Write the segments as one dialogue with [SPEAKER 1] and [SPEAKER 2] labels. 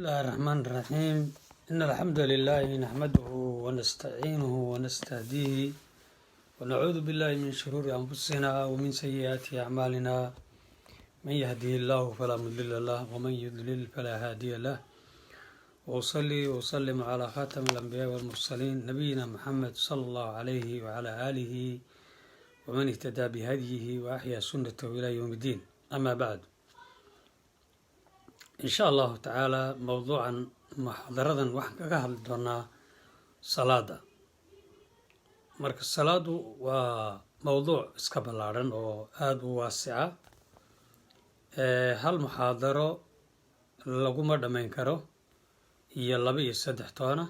[SPEAKER 1] الله الرحمن الرحيم إن الحمد لله نحمده ونستعينه ونستهديه ونعوذ بالله من شرور أنفسنا ومن سيئات أعمالنا من يهده الله فلا مضل له ومن يضلل فلا هادي له وأصلي وأسلم على خاتم الأنبياء والمرسلين نبينا محمد صلى الله عليه وعلى آله ومن اهتدى بهديه وأحيا سنته إلى يوم الدين أما بعد إن شاء الله تعالى موضوعا محاضرة waxaan kaga hadli doonaa salaada marka salaadu waa mowduuc iska ballaaran oo aada u waasica hal muxaadaro laguma dhammayn karo iyo 2 iyo 3 toona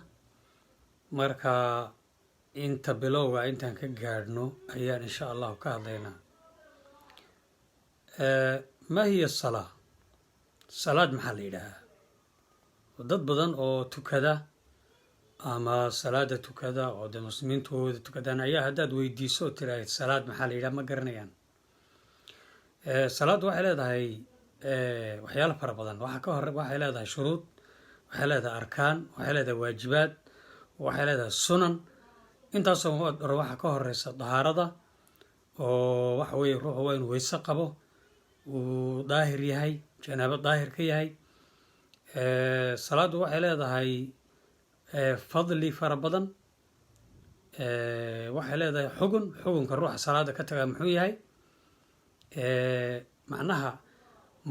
[SPEAKER 1] marka inta bilowga intaan ka gaadhno ayaan insha Allah ka hadlaynaa ma hiya salaa salaad maxaa la yidhaahaa dad badan oo tukada ama salaada tukada oo de muslimiintooda tukadaan ayaa haddaad weydiiso tiraahid salaad maxaa la yidhaha ma garanayaan salaadu waxay leedahay waxyaalo fara badan waxay leedahay shuruud waxay leedahay arkaan waxay leedahay waajibaad waxay leedahay sunan intaasoo hore waxaa ka horeysa dahaarada oo waxa weeye ruuxu waa inuu weyse qabo uu daahir yahay janaabo daahir ka yahay salaadu waxay leedahay fadli fara badan waxay leedahay xugunka ruuxa salaada ka tagaa muxuu yahay macnaha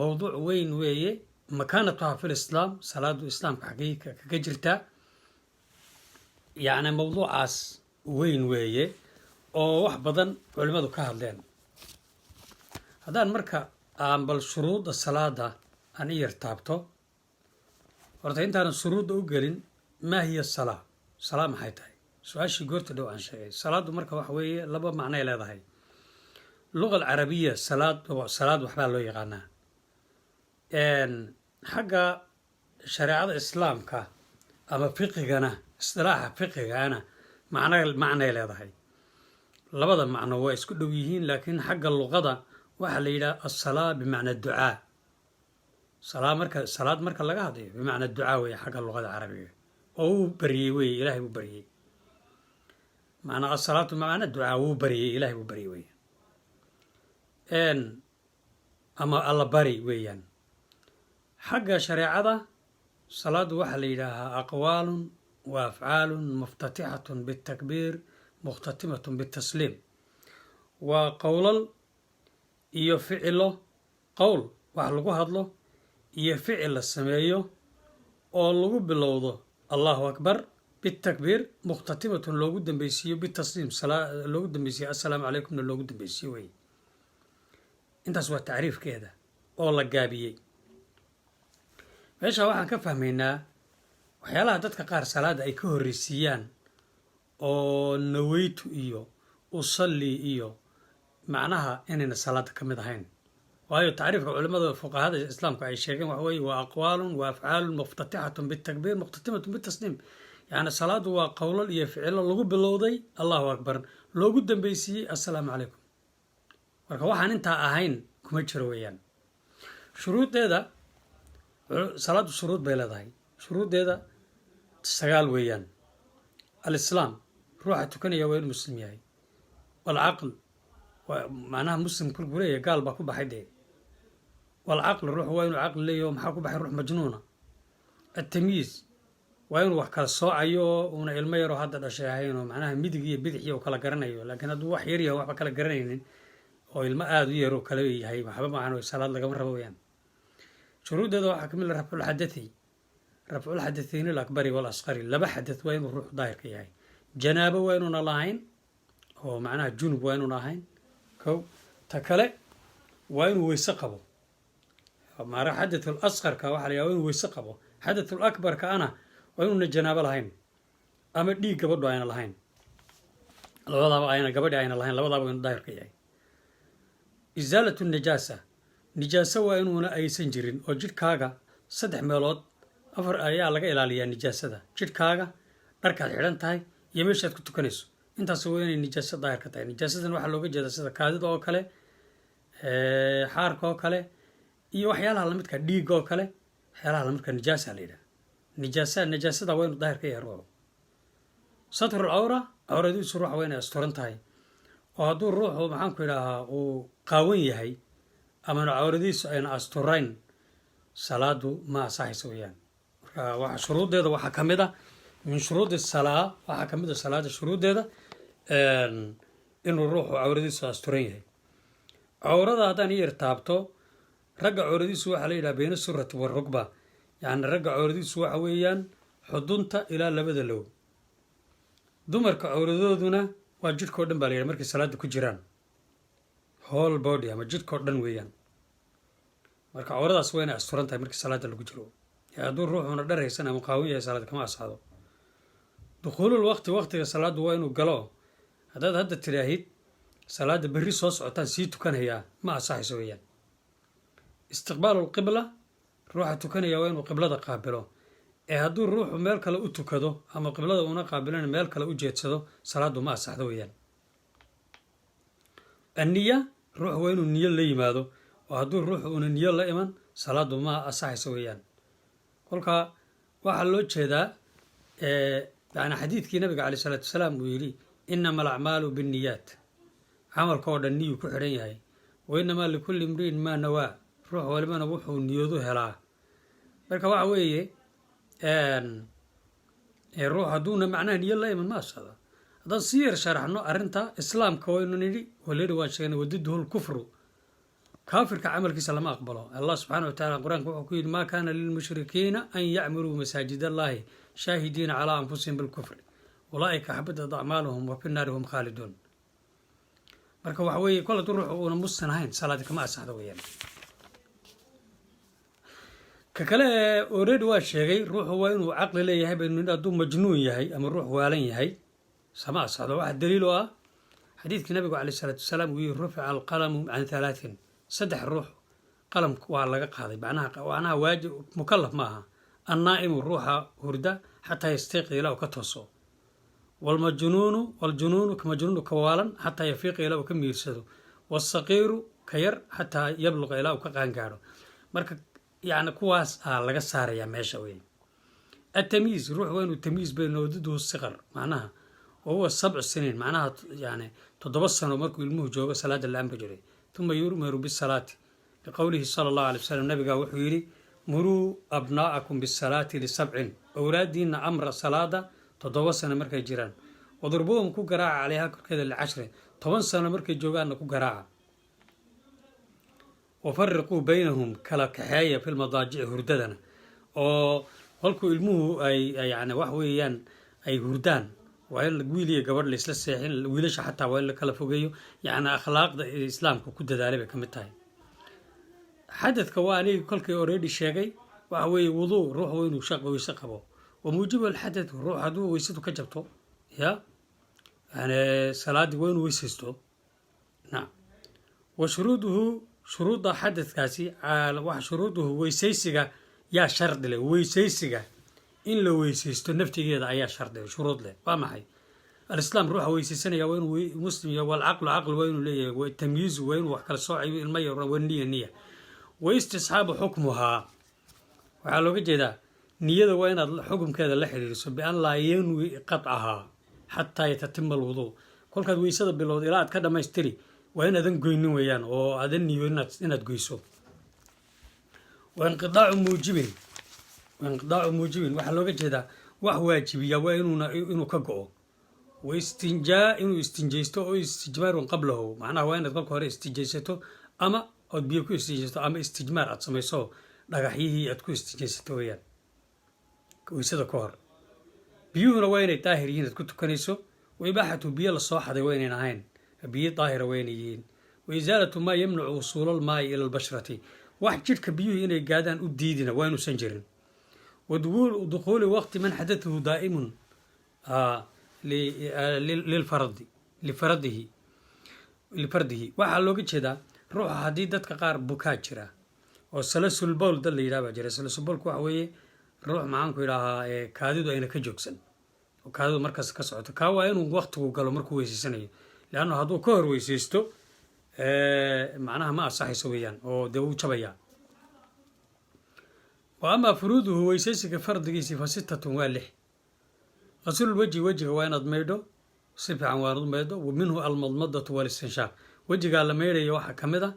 [SPEAKER 1] mowduuc weyn weeye makaanatuha fi lislaam salaadu islaamka xaggee kaga jirtaa yacni mowduucaas weyn weeye oo wax badan culimmadu ka hadleen haddaan marka aan bal shuruudda salaada aan i yar taabto horta intaanan shuruudda u gelin maa hiya salaa maxay tahay su-aashii goorta dhow aan sheegay salaaddu marka waxa weeye 2 macnoay leedahay luqa alcarabiya salaad waxbaa loo yaqaanaa xagga shareecada islaamka ama fiqigana istilaaxa fiqigana macnay leedahay 2 macno waa isku dhow yihiin laakiin xagga luqada waxaa la yidhaha asalaa bimacna ducaa salaad marka laga hadlayo bimacna ducaa weeye xagga luqada carabiga oo uu baryey weye ilaahay buu baryey macnaa asalaatu bimacna ducaa wuu baryey ilaahay buu baryey weye ama alla bari weeyaan xagga shareecada salaadu waxaa la yidhaahaa aqwaalun wa afcaalun muftatixatun bitakbiir mukhtatimatun bitasliim waa qowlal iyo ficilo qowl wax lagu hadlo iyo ficil la sameeyo oo lagu bilowdo allahu akbar bitakbiir mukhtatimatun loogu dambeysiiyo bitasliim loogu dambeysiiyo assalaamu calaykumna loogu dambeysiiyo wey intaas waa tacriifkeeda oo la gaabiyey meesha waxaan ka fahmaynaa waxyaalaha dadka qaar salaada ay ka horreysiiyaan oo naweytu iyo usalli iyo macnaha inayna salaada ka mid ahayn waayo tacriifka culimmada fuqahada islaamka ay sheegeen waxa weeye waa aqwaalun wa afcaalun muftatixatun bitakbiir mukhtatimatun bitasliim yacni salaadu waa qowlal iyo ficilo lagu bilowday allahu akbar loogu dambeysiiyey assalaamu calaykum marka waxaan intaa ahayn kuma jiro weeyaan shuruuddeeda salaadu shuruud bay leedahay shuruuddeeda 9 weeyaan alislaam ruuxa tukanaya waa inuu muslim yahay walcaql macnaha muslim kulku leeyahay gaal baa ku baxay dee walcaql ruuxu waa inuu caqli leeyaho maxaa ku baxay ruux majnuuna attamyiiz waa inuu wax kala soocayo oo uuna ilmo yaroo hadda dhashay ahayn oo macnaha midig iyo bidix iyo kala garanayo laakiin hadduu wax yar yaho waxba kala garanaynin oo ilmo aada u yaroo kala yahay waxba macaan salaad lagama rabo weyaan shuruuddeeda waxaa kamid ah rafculxadathayni alakbari walasqari 2 xadath waa inuu ruux daahirka yahay janaabo waa inuuna lahayn oo macnaha junub waa inuuna ahayn kow ta kale waa inuu weyse qabo mara xadathul asqarka waxaa la yahaa inuu weyse qabo xadathul akbarka ana waa inuuna janaabo lahayn ama dhiig gabadhu ayna lahayn gabadhi ayna lahayn labadaaba waa inuu daahirka yahay isaalatu nijaasa waa inuuna aysan jirin oo jidhkaaga 3 meelood 4 ayaa laga ilaaliyaa nijaasada jidhkaaga dharkaad xidhan tahay iyo meeshaad ku tukanayso intaas waa inay nijaasa daahir ka tahay nijaasadan waxaa looga jeedaa sida kaadida oo kale xaarka oo kale iyo waxyaalaha lamidka dhiigga oo kale waxyaalaha lamidka nijaasa la yidhaha najaasada waa inuu daahir ka yahay ruuxu satru lcawra cawradiisu ruuxa waa inay asturan tahay oo hadduu ruuxu maxaanku idhaahaa uu qaawan yahay amana cawradiisu ayna asturayn salaadu ma asaxaysa weeyaan marka waxa shuruuddeeda waxaa ka mid a min shuruudi salaa waxaa ka mid a salaada shuruuddeeda inuu ruuxu cawradiisu asturan yahay cawrada haddaan iyar taabto ragga cawradiisu waxaa la yidhaha bayna surati warugba yacni ragga cawradiisu waxa weeyaan xudunta ilaa labada low dumarka cawradooduna waa jidhkao dhan baa la yidhaha markay salaada ku jiraan whole body ama jidhkao dhan weeyaan marka cawradaas waa inay asturan tahay markii salaada lagu jiro hadduu ruuxuna dharaysan ama qaawan yahay salaad kama asaxdo dukhuulul waqtiga salaadu waa inuu galo haddaad hadda tidhaahid salaada berri soo socotaan sii tukanayaa ma asaxayso weeyaan istiqbaalu lqibla ruuxa tukanaya waa inuu qiblada qaabilo ee hadduu ruuxu meel kale u tukado ama qiblada una qaabilan meel kale u jeedsado salaadu ma asaxdo weeyaan anniya ruuxu waa inuu niyo la yimaado oo hadduu ruuxu una niyo la iman salaadu ma asaxayso weeyaan kolka waxaa loo jeedaa yani xadiidkii nabiga caleyh isalaatu wasalaam uu yidhi inama alacmaalu binniyaat camalka oo dhan niyuu ku xidhan yahay wa inamaa likulli imriin maa nawaa ruux walibana wuxuu niyoodu helaa marka waxa weeye ruux hadduuna macnaha niyo la iman ma asada haddaan sii yar sharaxno arrinta islaamka waynu nidhi walayidhi waan sheegnay wadiduhu lkufru kaafirka camalkiisa lama aqbalo allah subxaana wa tacala qur-aanka wuxuu ku yidhi maa kaana lilmushrikiina an yacmuruu masaajid allahi shaahidiina calaa anfusihim bilkufri ulaa'ika xabitat acmaaluhum wa fi nnaari hum khaaliduun marka waxa weeye kol hadduu ruuxu uuna muslim ahayn salaadi kama asaxdo weeyaan ka kale already waa sheegay ruuxu waa inuu caqli leeyahay baynu nidhi hadduu majnuun yahay ama ruux waalan yahay sama asaxdo waxaa daliil oo ah xadiidkii nabigu caleyh isalaatu wasalaam uu yihi rufica alqalamu can halaatin saddex ruux qalamka waa laga qaaday macnaha waajib mukallaf ma aha annaa'imu ruuxa hurda xataa yastiiqi ilaa uu ka tooso waljunuunu kamajnuunu ka waalan xataa yafiiqa ilaa uu ka miirsado wasaqiiru ka yar xataa yabluqa ilaa uu ka qaangaadho marka yacni kuwaas laga saarayaa meesha wey atamiiz ruux waa inuu tamiiz bayna wadiduhu siqar macnaha wa huwa 7 siniin macnaha yani 7 sano markuu ilmuhu joogo salaada la amri jiray uma yu'maru bisalaati liqowlihi sala allahu alay wasalam nabigaa wuxuu yidhi muruu abnaa'akum bisalaati li7 awlaadiina amra salaada 7 sano markay jiraan wadurbuhum ku garaaca caleyha korkeeda li10 10 sano markay joogaanna ku garaaca wafariquu baynahum kala kaxeeya fi lmadaajici hurdadana oo kolkuu ilmuhu ay yani wax weeyaan ay hurdaan waa in wiil iyo gabadh la isla seexin wiilasha xataa waa in la kala fogeeyo yacni akhlaaqda islaamka ku dadaalay bay ka mid tahay xadadka waa anigi kolkii already sheegay waxa weeye wuduu ruux waa inuu weyse qabo wa muujibu alxadad ruux hadduu weysadu ka jabto ya yani salaadii waa inuu weysaysto nacam wa shuruuda xadadkaasi shuruuduhu weysaysiga yaa shardi leh weysaysiga in la weysaysto naftigeeda ayaa shardi shuruud leh waa maxay alislaam ruuxa weysaysanaya waa inuu muslim yahay walcaqlu caqli waa inuu leeyahay tamyiizu waa inuu wax kala soocayo ilma yar niya wa istisxaabu xukmuhaa waxaa looga jeedaa niyada waa inaad xukumkeeda la xiriiriso bian laa yanwi qatcahaa xataa yatatima alwuduu kolkaad weysada bilowda ilaa aad ka dhammaystiri waa inaadan goynin weeyaan oo aadan niyo inaad goyso wainqidaacu muujibin waxaa looga jeedaa wax waajibiya waa inuu ka go-o waistinjaa inuu istinjaysto oo istijmaarun qablahu macnaha waa inaad kolka hore istijaysato ama ood biyo ku istijaysato ama istijmaar aad samayso dhagaxyihii aad ku istijaysato weeyaan weysada ka hor biyuhuna waa inay daahir yihiin aad ku tukanayso wa ibaaxatu biyo lasoo xaday waa inayn ahayn biyo daahira waa inay yihiin wa isaalatu maa yamnacu wusuulalmaayi ila albashrati wax jidhka biyuhu inay gaadaan u diidina waa inuusan jirin wa dukhuuli waqti man xadatuhu daa'imun lifardihi waxaa looga jeedaa ruuxa haddii dadka qaar bukaa jira oo salasulbowl dad la yidhaha baa jira salasulbowlku waxa weeye ruux maxaanku idhaahaa kaadidu ayna ka joogsan oo kaadidu markaas ka socoto kaa waa inuu waqtigu galo markuu weysaysanayo leanna hadduu ka hor weysaysto macnaha ma asaxayso weeyaan oo dee wuu jabayaa wa amaa furuuduhu weysaysiga fardigiisii fa sittatun waa 6 qaslulwejhi wejiga waa inaad maydho si fiican waanad maydho wa minhu almadmadatu walistinshaaq wejigaa la maydhaya waxaa ka mid a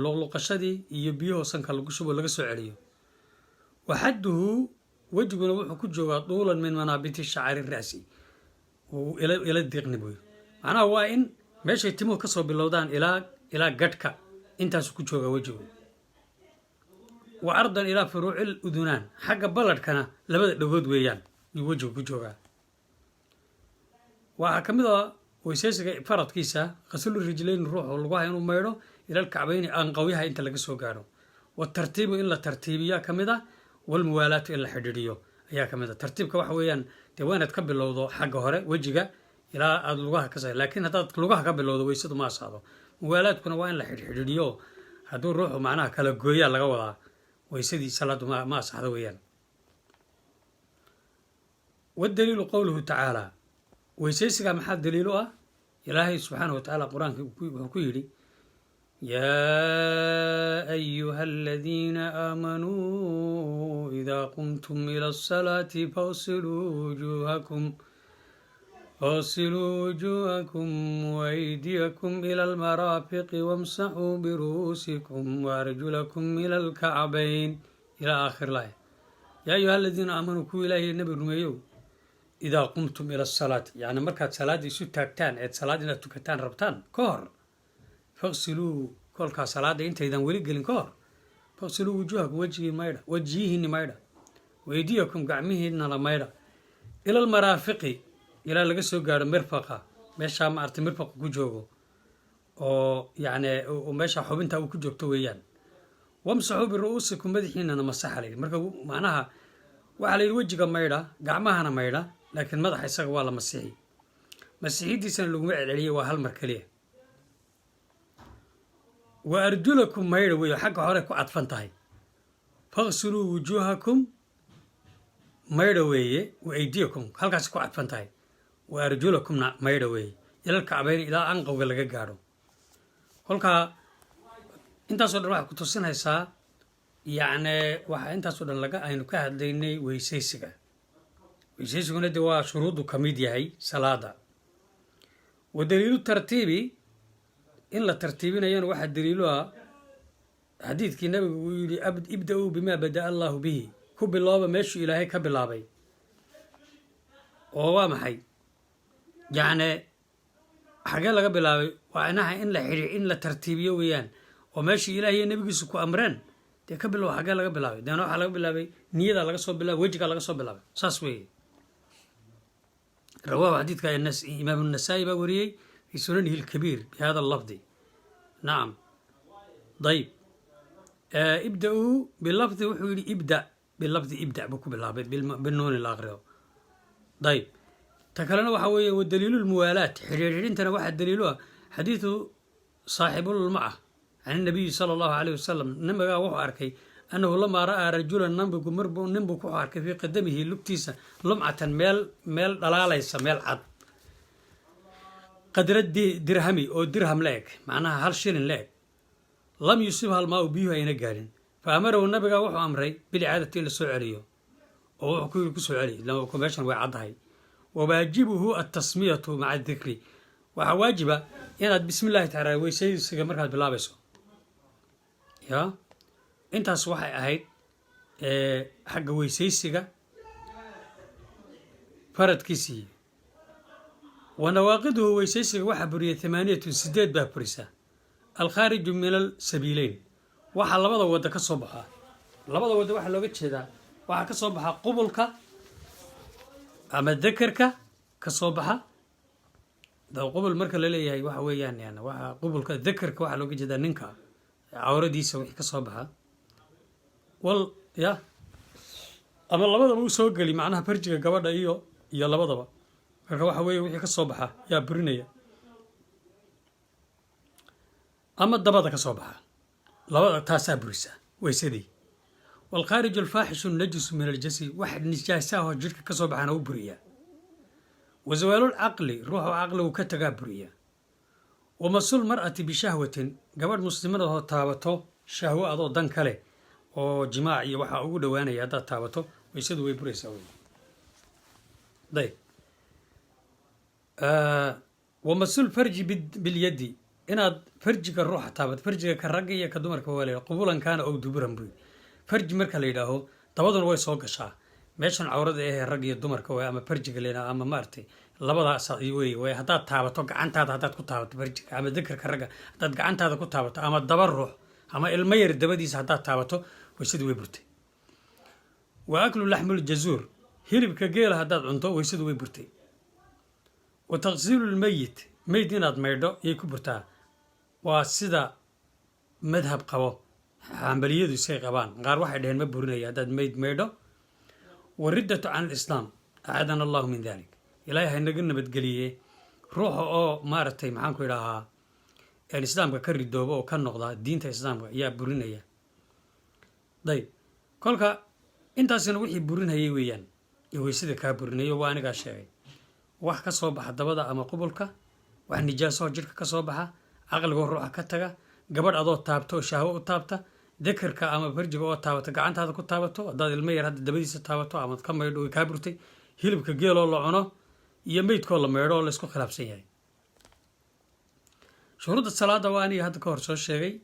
[SPEAKER 1] luqluqashadii iyo biyahoo sanka lagu shubo laga soo celiyo waxadduhu wejiguna wuxuu ku joogaa duulan min manaabiti shacari ra'si ila diiqni buy macnaha waa in meeshay timuhu kasoo bilowdaan ilaa gadhka intaasu ku joogaa wejigu wa ardan ilaa furuucil udunaan xagga balladhkana labada dhagood weeyaan yuu wejigu ku joogaa waxaa ka mid a weysaysiga faradkiisa qaslu rijlayn ruuxu lugaha inuu maydho ilal kacbayni anqawyaha inta laga soo gaadho watartiibu in la tartiibiyaa ka mid a walmuwaalaatu in la xidhiidhiyo ayaa ka mid a tartiibka waxa weeyaan dee waa inaad ka bilowdo xagga hore wejiga ilaa aada lugaha ka sa laakiin haddaad lugaha ka bilowdo weysadu ma asaado muwaalaadkuna waa in la xidhxidhiidhiyo hadduu ruuxu macnaha kala gooyaa laga wadaa weysadii salaadu ma asaxdo weeyaan wadaliilu qowluhu tacaala weysaysigaa maxaa daliilu ah ilaahay subxaanahu watacaala qur-aanka wuxuu ku yidhi yaa ayuha aladiina aamanuu idaa qumtum ila asalaati fawsiluu wujuuhakum waaydiyakum ila almaraafiqi wamsaxuu biru'uusikum waarjulakum ila alkacbayn ilaa aakhir laaya yaa ayuha aladiina aamanuu kuwa ilaahay nabi rumeeyow idaa qumtum ila asalaati yacni markaad salaadda isu taagtaan eed salaad inaad tukataan rabtaan ka hor faqsiluu kolkaa salaadda intaydan weli gelin ka hor faqsiluu wujuuhakum wejiyihiinni maydha weydiyakum gacmihiinala maydha ila almaraafiqi ilaa laga soo gaadho mirfaqa meeshaa ma artay mirfaqa ku joogo oo yacni meesha xubintaa uu ku joogto weeyaan wamsaxuu biru'uusikum madaxiinana masaxa layidhi marka macnaha waxaa la yidhi wejiga maydha gacmahana maydha laakiin madaxa isaga waa la masixi masixidiisana laguma celceliyay waa hal mar keliya wa arjulakum maydha weeyo xagga hore ku cadfan tahay faqsiluu wujuuhakum maydha weeye wa aydiyakum halkaasi ku cadfan tahay wa arjulakumna maydha weeye ilal kacbayn ilaa anqowga laga gaadho kolkaa intaasoo dhan waxay ku tusinaysaa yacni waxaa intaasoo dhan aynu ka hadlaynay weysaysiguna dee waa shuruuddu ka mid yahay salaada wa daliilu tartiibi in la tartiibinayana waxaa daliilu ah xadiidkii nabigu uu yidhi ibda-uu bimaa bada'a allaahu bihi ku bilooba meeshuu ilaahay ka bilaabay oo waa maxay yacni xagee laga bilaabay waa inaha in la tartiibiyo weeyaan oo meeshii ilaahiyo nebigiisu ku amreen dee ka bilow xagee laga bilaabay deena waxaa laga bilaabay niyadaa laga soo bilaabay wejigaa laga soo bilaabay saas weeye rawaahu xadiidka imaamu nasaa'i baa wariyey fii sunanihi alkabiir bi hada allafdi nacam dayib ibda-uu bilafdi wuxuu yidhi ibda bilafdi ibda buu ku bilaabay binuuni la aqriyo dayib ta kalena waxaa weeye wa daliilu lmuwaalaat xidhiirxidhintana waxaa daliilu ah xadiidu saaxibulmaca can inabiyi sala allahu caleyh wasalam nabigaa wuxuu arkay annahu lamaa ra'aa rajulan ninbuu ku arkay fii qadamihi lugtiisa lumcatan meel dhalaalaysa meel cad qadra dirhami oo dirham la eg macnaha hal shilin la eg lam yusibha almaau biyuhu ayna gaadhin fa amarahu nabigaa wuxuu amray bilicaadati in la soo celiyo oo wuxuu ku yidhi ku soo celiy meeshan way caddahay wawaajibuhu altasmiyatu maca adikri waxaa waajiba inaad bismi llahi tacaala weysaysiga markaad bilaabayso ya intaas waxay ahayd xagga weysaysiga faradkiisii wa nawaaqiduhu weysaysiga waxaa buriyay 8 baa burisa alkhaariju min alsabiileyn waxaa labada wadda ka soo baxaa labada wadda waxaa looga jeedaa waxaa ka soo baxa qubulka ama dakarka ka soo baxa qubul marka la leeyahay waxa weeyaan yani waxa qubulka dakarka waxaa looga jeedaa ninka cawradiisa wixii ka soo baxa wal ya ama labadaba u soo geli macnaha farjiga gabadha iyo labadaba marka waxa weeye wixii ka soo baxa yaa burinaya ama dabada ka soo baxa labada taasaa burisa weysadii والخارج الفاحش النجس من الجسد واحد نجاساه جرك كسب عن بريا وزوال العقل روح عقله كتجا بريا ومسول المرأة بشهوة قبل مسلمين هو تابته شهوة أضو دنكله oo jimaac iyo waxaa ugu dhowaanaya haddaad taabato waysadu way buraysaa wey. dayb wamasul farji bilyadi inaad farjiga ruuxa taabato, farjiga ka ragga iyo ka dumarka waa la qubulan kaana ow duburan buy. farji marka la yidhaaho dabaduna way soo gashaa meeshan cawrada ahee rag iyo dumarka way, ama farjiga leena ama maaragtay labadaas wey way. haddaad taabato gacantaada haddaad ku taabato farjiga ama dakarka ragga haddaad gacantaada ku taabato ama daba ruux ama ilmo yar dabadiisa haddaad taabato waysadu way burtay. wa aklu laxmul jazuur hilibka geela haddaad cunto waysadu way burtay. wa taqsiilu lmeyit meyd inaad maydho yay ku burtaa, waa sida madhab qabo xambaliyadu say qabaan. qaar waxay dhaheen ma burinaya haddaad meyd maydho. wariddatu can alislaam acaadana allahu min dalik, ilaahay haynaga nabadgeliye ruuxa oo maaragtay maxaan ku idhaahaa islaamka ka ridooba oo ka noqda diinta islaamka ayaa burinaya. dayb kolka intaasina wixii burinhayay weeyaan iyo waysada kaa burinayo waa anigaa sheegay. wax ka soo baxa dabada ama qubulka, wax nijaasoho jidhka ka soo baxa, caqligoo ruuxa ka taga, gabadh adoo taabto oo shahwo u taabta, dakarka ama farjiga oo taabato gacantaada ku taabato, haddaad ilmo yar hadda dabadiisa taabato amaad ka maydho way kaa burtay. hilibka geeloo la cuno iyo meydkoo la maydho oo laysku khilaafsan yahay. shuruudda salaada waa aniga hadda ka hor soo sheegay.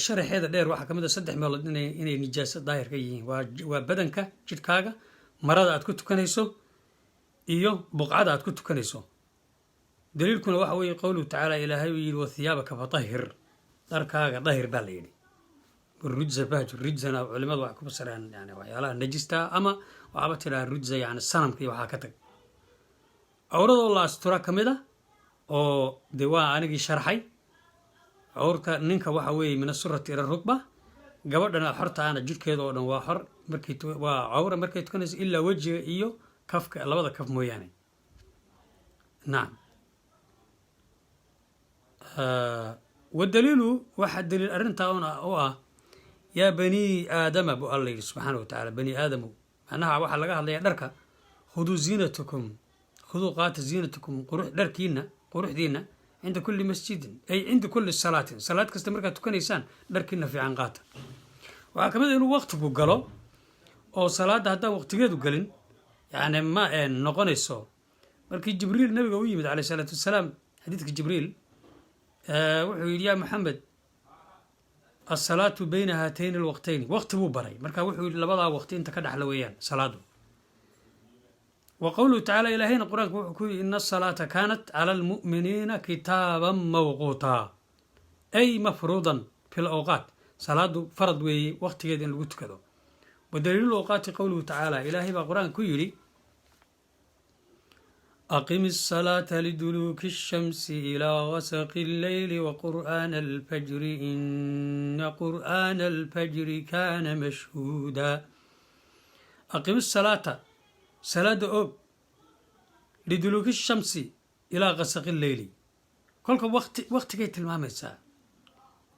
[SPEAKER 1] sharaxeeda dheer waxaa kamid a 3 meelood inay nijaaso daahir ka yihiin. waa badanka jidhkaaga, marada aad ku tukanayso iyo buqcada aad ku tukanayso. daliilkuna waxa weeye qowluhu tacaala ilaahay uu yidhi wathiyaabaka fatahir, dharkaaga dahir baa la yidhi. rujza bahjur rijzana culimadu waxay ku fasiraan yani waxyaalaha najista ama waxaaba tidhaha rujza yani sanamka iyo waxaa ka tag. cawradoo la astura ka mid a oo dee waa anigii sharxay. cawrka ninka waxa weeye min asurati ila rukba, gabadhana xorta ana jidhkeeda oo dhan waa xor waa cawra markay tukanayso ilaa wejiga iyo kafka, labada kaf mooyaane. nacam. wadaliilu waxaa daliil arrintaa u ah yaa bani aadama bu alla yidhi subxaana wa tacaala, bani aadamu macnaha waxaa laga hadlayaa dharka. khuduu ziinatakum, khuduu qaata ziinatakum dharkiina quruxdiina cinda kulli masjidin ay cinda kulli salaatin, salaad kasta markaad tukanaysaan dharkiina fiican qaata. waxaa ka mid a inuu waqtigu galo oo salaadda haddaan waqtigeedu gelin yani ma noqonayso. markii jibriil nabiga u yimid caleyh salaatu wasalaam, xadiidka jibriil wuxuu yidhi yaa maxamed asalaatu bayna haatayni alwaqtayni, waqti buu baray marka wuxuu yidhi labadaa waqti inta ka dhexla weeyaan salaadu. wa qowluhu tacaala ilaahayna qur-aanka wuxuu ku yidhi ina asalaata kaanat cala almu'miniina kitaaban mawquutaa ay mafruudan fi lawqaat, salaadu farad weeye waqtigeeda in lagu tukado. wadaliilu awqaati qowluhu tacaala ilaahay baa qur-aanka ku yidhi أقم الصلاة لدلوك الشمس إلى غسق الليل وقرآن الفجر إن قرآن الفجر كان مشهودا. أقم الصلاة صلاة أوب لدلوك الشمس إلى غسق الليل، كل وقت كيت المامسة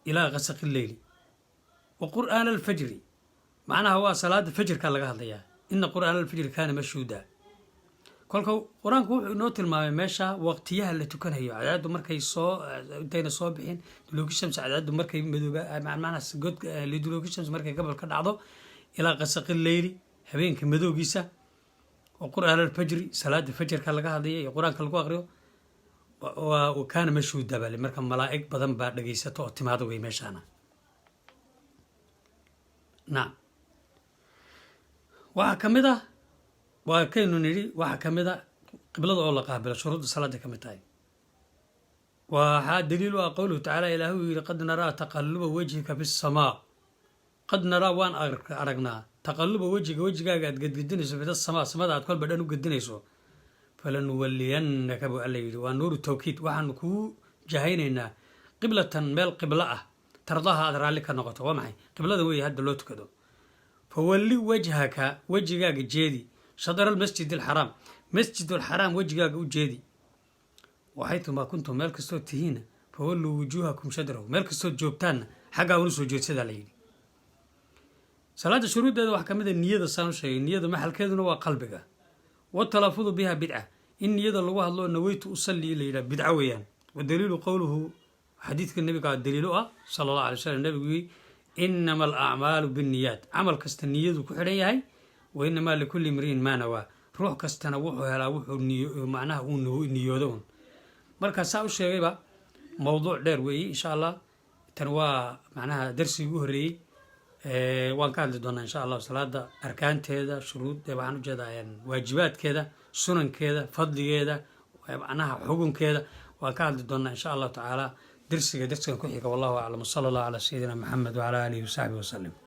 [SPEAKER 1] إلى غسق الليل وقرآن الفجر معناها هو صلاة الفجر كان لقاها ضياء إن قرآن الفجر كان مشهودا. kolka qur-aanku wuxuu inoo tilmaamay meesha waqtiyaha la tukanayo, cadceeddu markay intayna soo bixin, duluuki shams cadceeddu markay liduluuki shams markay gabal ka dhacdo ilaa qasaqi leyli habeenka madowgiisa, oo qur'aan alfajri salaada fajrka laga hadlaya iyo qur-aanka lagu aqriyo. kaana mashhuuda bale marka malaa'ig badan baa dhagaysato oo timaado wey meeshaana. nacam. waxaa ka mid ah waa kaynu nidhi waxaa ka mid a qiblada oo la qaabilo, shuruudda salaada ka mid tahay. waxaa daliil u ah qowluhu tacaala ilaahay uu yidhi qad naraa taqaluba wejhika fi samaa, qad naraa waan aragnaa taqaluba wejigaaga aad gedgedinayso fi samaa, samada aad kolba dhan u gedinayso. falanuwaliyannaka buu alla yidhi waa nuuru tawkiid, waxaanu kuu jahaynaynaa qiblatan meel qiblo ah tardaha aad raalli ka noqoto. waa maxay qiblada weeye hadda loo tukado. fawalli wajhaka wejigaaga jeedi shadra almasjid alxaraam, masjid alxaraam wejigaaga u jeedi. waxaytumaa kuntum meel kastoo tihiina fawalluu wujuuhakum shadrahu, meel kastoo joogtaanna xaggaa unu soo jeedsadaa la yidhi. salaada shuruuddeeda waxaa ka mid a niyada saan u sheegay, niyada maxalkeeduna waa qalbiga. watalaafudu biha bidca, in niyada lagu hadlo naweytu usalli la yidhaha bidco weeyaan. wadaliilu qowluhu xadiidka nabiga daliil u ah sala allah alay wasalam, nabigu inama alacmaalu binniyaat camal kasta niyadu ku xidhan yahay wa inamaa likulli imriin maa nawaa ruux kastana wuxuu helaa wuxuu macnaha uu niyoodo un markaa saa u sheegayba mowduuc dheer weeye insha allah tan waa macnaha darsigii u horreeyey waan ka hadli doonaa insha allah salaada arkaanteeda shuruuddeeda waxaan ujeedaa waajibaadkeeda sunankeeda fadligeeda macnaha xukunkeeda waan ka hadli doonaa insha allahu tacaala درسك ku xiga والله أعلم وصلى الله على سيدنا محمد وعلى آله وصحبه وسلم